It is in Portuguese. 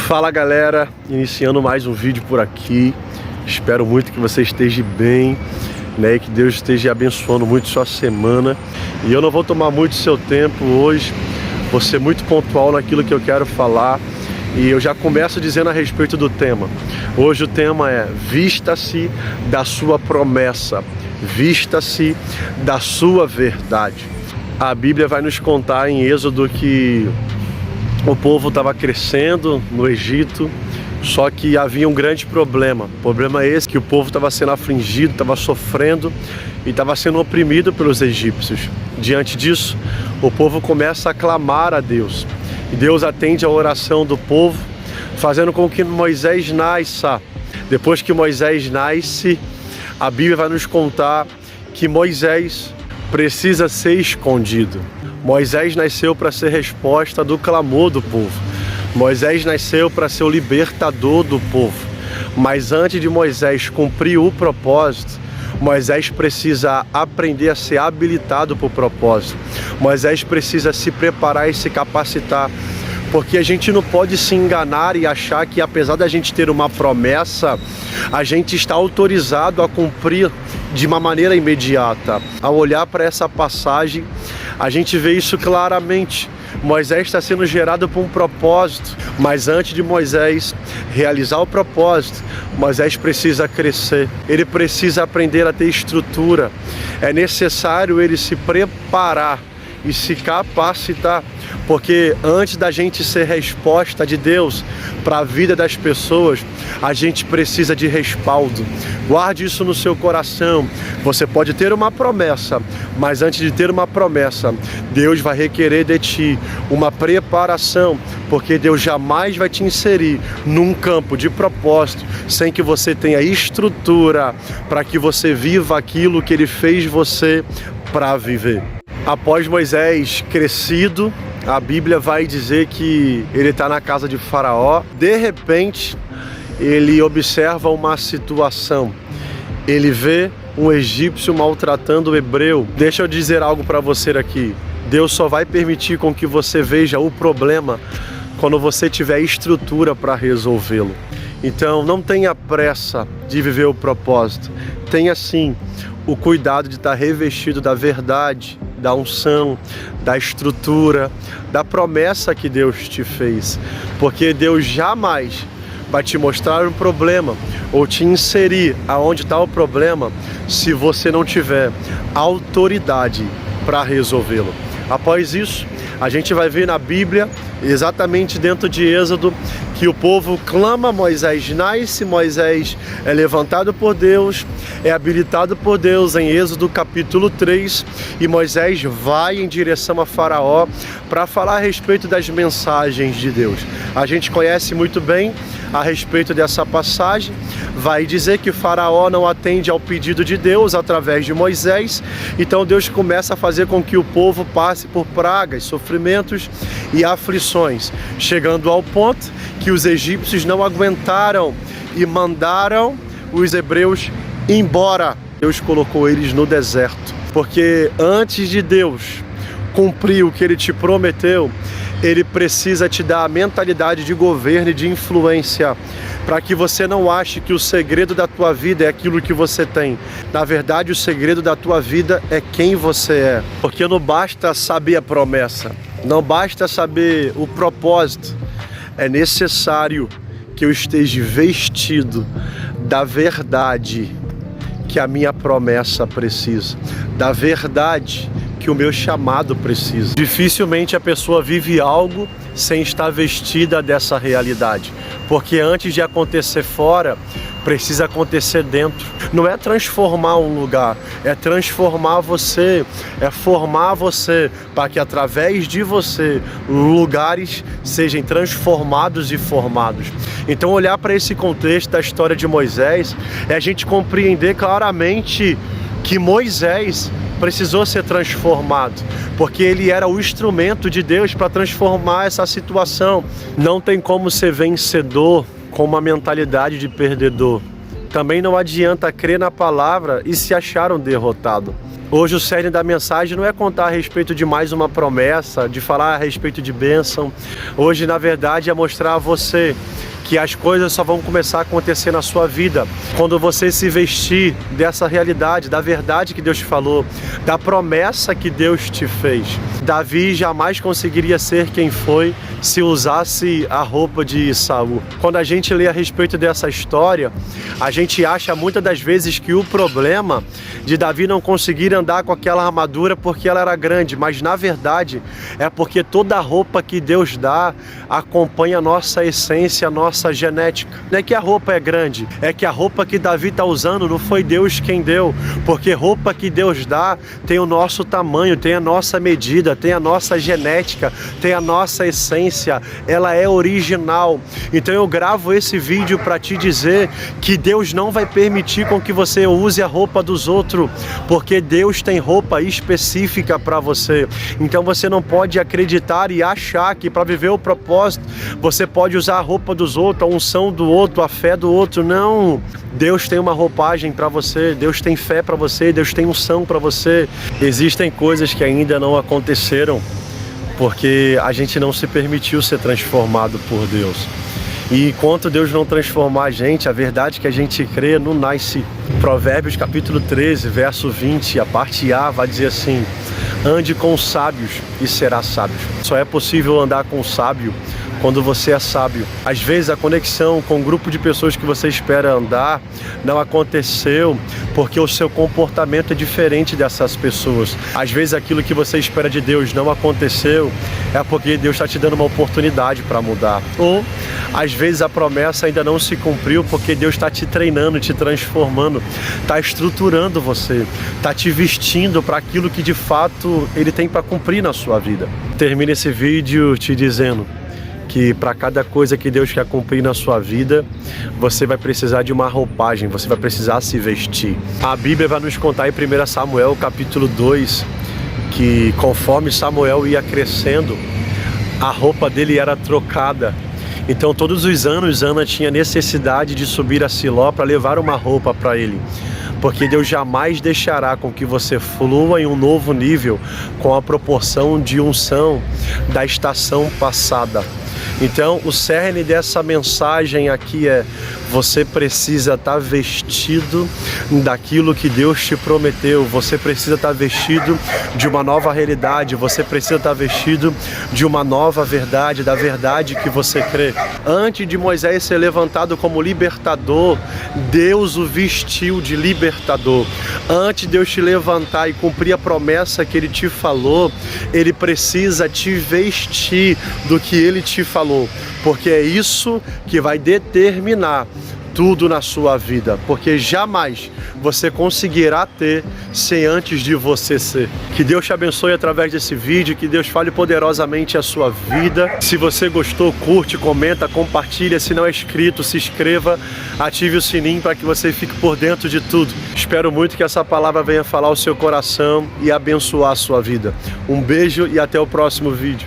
Fala galera, iniciando mais um vídeo por aqui. Espero muito que você esteja bem, né? E que Deus esteja abençoando muito sua semana. E eu não vou tomar muito seu tempo hoje, vou ser muito pontual naquilo que eu quero falar. E eu já começo dizendo a respeito do tema. Hoje o tema é: vista-se da sua promessa, vista-se da sua verdade. A Bíblia vai nos contar em Êxodo que o povo estava crescendo no Egito, só que havia um grande problema. O problema é esse, que o povo estava sendo afligido, estava sofrendo e estava sendo oprimido pelos egípcios. Diante disso, o povo começa a clamar a Deus. E Deus atende a oração do povo, fazendo com que Moisés nasça. Depois que Moisés nasce, a Bíblia vai nos contar que Moisés precisa ser escondido. Moisés nasceu para ser resposta do clamor do povo. Moisés nasceu para ser o libertador do povo. Mas antes de Moisés cumprir o propósito, Moisés precisa aprender a ser habilitado para o propósito. Moisés precisa se preparar e se capacitar. Porque a gente não pode se enganar e achar que, apesar da gente ter uma promessa, a gente está autorizado a cumprir de uma maneira imediata. Ao olhar para essa passagem, a gente vê isso claramente. Moisés está sendo gerado por um propósito, mas antes de Moisés realizar o propósito, Moisés precisa crescer, ele precisa aprender a ter estrutura. É necessário ele se preparar e se capacitar, porque antes da gente ser resposta de Deus para a vida das pessoas, a gente precisa de respaldo. Guarde isso no seu coração. Você pode ter uma promessa, mas antes de ter uma promessa, Deus vai requerer de ti uma preparação, porque Deus jamais vai te inserir num campo de propósito sem que você tenha estrutura para que você viva aquilo que Ele fez você para viver. Após Moisés crescido, a Bíblia vai dizer que ele está na casa de Faraó. De repente, ele observa uma situação. Ele vê um egípcio maltratando o hebreu. Deixa eu dizer algo para você aqui. Deus só vai permitir com que você veja o problema quando você tiver estrutura para resolvê-lo. Então, não tenha pressa de viver o propósito. Tenha sim o cuidado de estar revestido da verdade, da unção, da estrutura, da promessa que Deus te fez. Porque Deus jamais vai te mostrar um problema ou te inserir aonde está o problema se você não tiver autoridade para resolvê-lo. Após isso, a gente vai ver na Bíblia, exatamente dentro de Êxodo, que o povo clama, Moisés nasce, Moisés é levantado por Deus, é habilitado por Deus em Êxodo capítulo 3, e Moisés vai em direção a Faraó para falar a respeito das mensagens de Deus. A gente conhece muito bem a respeito dessa passagem. Vai dizer que Faraó não atende ao pedido de Deus através de Moisés, então Deus começa a fazer com que o povo passe por pragas, sofrimentos e aflições, chegando ao ponto que os egípcios não aguentaram e mandaram os hebreus embora. Deus colocou eles no deserto, porque antes de Deus cumprir o que Ele te prometeu, Ele precisa te dar a mentalidade de governo e de influência, para que você não ache que o segredo da tua vida é aquilo que você tem. Na verdade, o segredo da tua vida é quem você é. Porque não basta saber a promessa, não basta saber o propósito. É necessário que eu esteja vestido da verdade que a minha promessa precisa, da verdade que o meu chamado precisa. Dificilmente a pessoa vive algo sem estar vestida dessa realidade, porque antes de acontecer fora, precisa acontecer dentro. Não é transformar um lugar, é transformar você, é formar você, para que através de você, lugares sejam transformados e formados. Então olhar para esse contexto da história de Moisés, é a gente compreender claramente que Moisés precisou ser transformado, porque ele era o instrumento de Deus para transformar essa situação. Não tem como ser vencedor com uma mentalidade de perdedor. Também não adianta crer na palavra e se achar um derrotado. Hoje o cerne da mensagem não é contar a respeito de mais uma promessa, de falar a respeito de bênção. Hoje, na verdade, é mostrar a você que as coisas só vão começar a acontecer na sua vida quando você se vestir dessa realidade, da verdade que Deus te falou, da promessa que Deus te fez. Davi jamais conseguiria ser quem foi se usasse a roupa de Saul. Quando a gente lê a respeito dessa história, a gente acha muitas das vezes que o problema de Davi não conseguir andar com aquela armadura porque ela era grande, mas na verdade é porque toda a roupa que Deus dá acompanha a nossa essência, a nossa genética. Não é que a roupa é grande, é que a roupa que Davi está usando não foi Deus quem deu, porque roupa que Deus dá tem o nosso tamanho, tem a nossa medida, tem a nossa genética, tem a nossa essência, ela é original. Então eu gravo esse vídeo para te dizer que Deus não vai permitir com que você use a roupa dos outros, porque Deus tem roupa específica para você. Então você não pode acreditar e achar que para viver o propósito você pode usar a roupa dos outros, a unção do outro, a fé do outro. Não, Deus tem uma roupagem para você, Deus tem fé para você, Deus tem unção para você. Existem coisas que ainda não aconteceram porque a gente não se permitiu ser transformado por Deus. E enquanto Deus não transformar a gente, a verdade que a gente crê não nasce. Provérbios capítulo 13, verso 20, a parte A vai dizer assim: ande com os sábios e será sábio. Só é possível andar com o sábio quando você é sábio. Às vezes a conexão com o grupo de pessoas que você espera andar não aconteceu porque o seu comportamento é diferente dessas pessoas. Às vezes aquilo que você espera de Deus não aconteceu é porque Deus está te dando uma oportunidade para mudar. Ou às vezes a promessa ainda não se cumpriu porque Deus está te treinando, te transformando, está estruturando você, está te vestindo para aquilo que de fato Ele tem para cumprir na sua vida. Termino esse vídeo te dizendo que para cada coisa que Deus quer cumprir na sua vida, você vai precisar de uma roupagem, você vai precisar se vestir. A Bíblia vai nos contar em 1 Samuel capítulo 2, que conforme Samuel ia crescendo, a roupa dele era trocada. Então todos os anos Ana tinha necessidade de subir a Siló para levar uma roupa para ele. Porque Deus jamais deixará com que você flua em um novo nível com a proporção de unção da estação passada. Então o cerne dessa mensagem aqui é: você precisa estar vestido daquilo que Deus te prometeu, você precisa estar vestido de uma nova realidade, você precisa estar vestido de uma nova verdade, da verdade que você crê. Antes de Moisés ser levantado como libertador, Deus o vestiu de libertador. Antes de Deus te levantar e cumprir a promessa que Ele te falou, Ele precisa te vestir do que Ele te falou, porque é isso que vai determinar tudo na sua vida, porque jamais você conseguirá ter sem antes de você ser. Que Deus te abençoe através desse vídeo, que Deus fale poderosamente a sua vida. Se você gostou, curte, comenta, compartilha. Se não é inscrito, se inscreva, ative o sininho para que você fique por dentro de tudo. Espero muito que essa palavra venha falar ao seu coração e abençoar a sua vida. Um beijo e até o próximo vídeo.